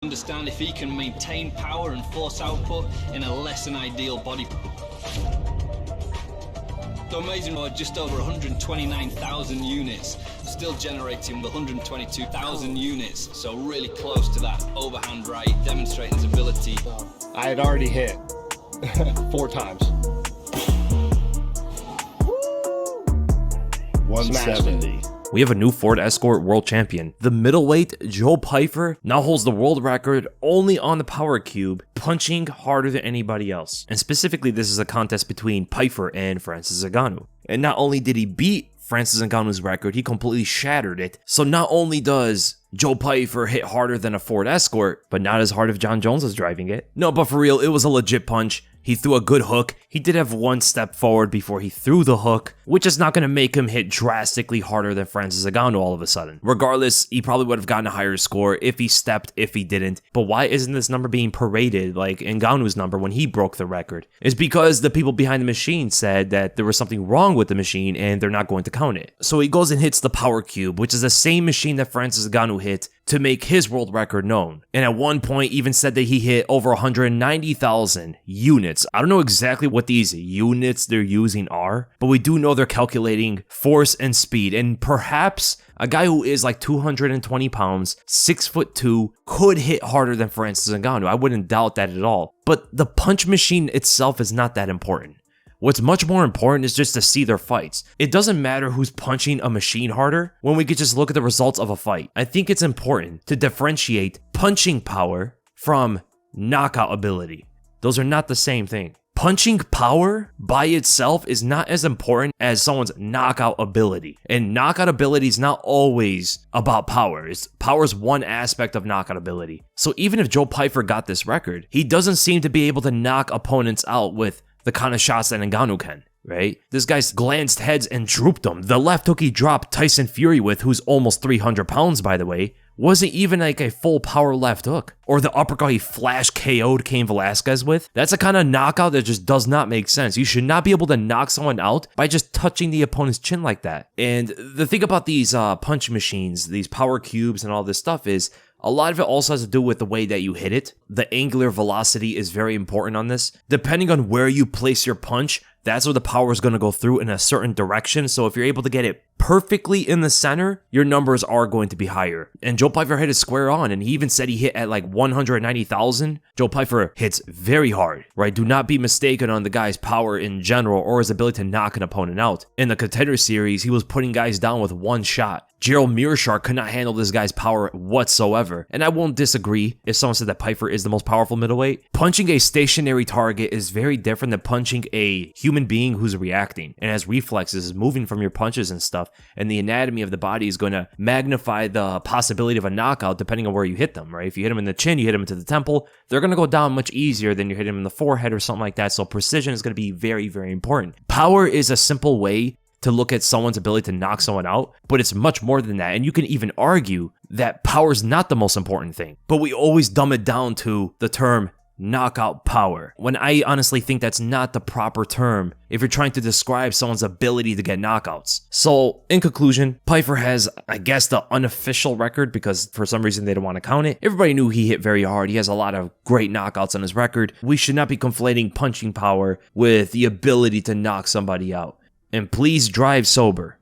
understand if he can maintain power and force output in a less than ideal body. So amazing, just over 129,000 units, still generating 122,000 units, so really close to that overhand right, demonstrating his ability. I had already hit 4 times. 170. We have a new Ford Escort world champion. The middleweight Joe Pyfer now holds the world record only on the power cube, punching harder than anybody else. And specifically, this is a contest between Pyfer and Francis Ngannou. And not only did he beat Francis Ngannou's record, he completely shattered it. So not only does Joe Pyfer hit harder than a Ford Escort, but not as hard if John Jones is driving it. No, but for real, it was a legit punch. He threw a good hook. He did have one step forward before he threw the hook, which is not going to make him hit drastically harder than Francis Ngannou all of a sudden. Regardless, he probably would have gotten a higher score if he stepped, if he didn't. But why isn't this number being paraded like Ngannou's number when he broke the record? It's because the people behind the machine said that there was something wrong with the machine and they're not going to count it. So he goes and hits the power cube, which is the same machine that Francis Ngannou hit to make his world record known. And at one point even said that he hit over 190,000 units. I don't know exactly what these units they're using are, but we do know they're calculating force and speed. And perhaps a guy who is like 220 pounds, 6'2", could hit harder than Francis Ngannou. I wouldn't doubt that at all. But the punch machine itself is not that important. What's much more important is just to see their fights. It doesn't matter who's punching a machine harder when we could just look at the results of a fight. I think it's important to differentiate punching power from knockout ability. Those are not the same thing. Punching power by itself is not as important as someone's knockout ability. And knockout ability is not always about power. Power is one aspect of knockout ability. So even if Joe Pyfer got this record, he doesn't seem to be able to knock opponents out with the kind of shots that Ngannou can, right? This guy's glanced heads and drooped them. The left hook he dropped Tyson Fury with, who's almost 300 pounds, by the way, wasn't even like a full power left hook. Or the uppercut he flash KO'd Cain Velasquez with. That's a kind of knockout that just does not make sense. You should not be able to knock someone out by just touching the opponent's chin like that. And the thing about these punch machines, these power cubes and all this stuff is, a lot of it also has to do with the way that you hit it. The angular velocity is very important on this. Depending on where you place your punch, that's where the power is going to go through in a certain direction. So if you're able to get it perfectly in the center, your numbers are going to be higher. And Joe Pyfer hit it square on, and he even said he hit at like 190,000. Joe Pyfer hits very hard, right? Do not be mistaken on the guy's power in general or his ability to knock an opponent out. In the Contender Series, he was putting guys down with one shot. Gerald Meerschaert could not handle this guy's power whatsoever. And I won't disagree if someone said that Pyfer is the most powerful middleweight. Punching a stationary target is very different than punching a human being who's reacting and has reflexes, is moving from your punches and stuff. And the anatomy of the body is going to magnify the possibility of a knockout depending on where you hit them, right? If you hit them in the chin, you hit them into the temple, they're going to go down much easier than you hit them in the forehead or something like that. So precision is going to be very, very important. Power is a simple way to look at someone's ability to knock someone out, but it's much more than that. And you can even argue that power is not the most important thing, but we always dumb it down to the term knockout power, when I honestly think that's not the proper term if you're trying to describe someone's ability to get knockouts. So in conclusion, Pyfer has, I guess, the unofficial record because for some reason they don't want to count it. Everybody knew he hit very hard. He has a lot of great knockouts on his record. We should not be conflating punching power with the ability to knock somebody out. And please drive sober.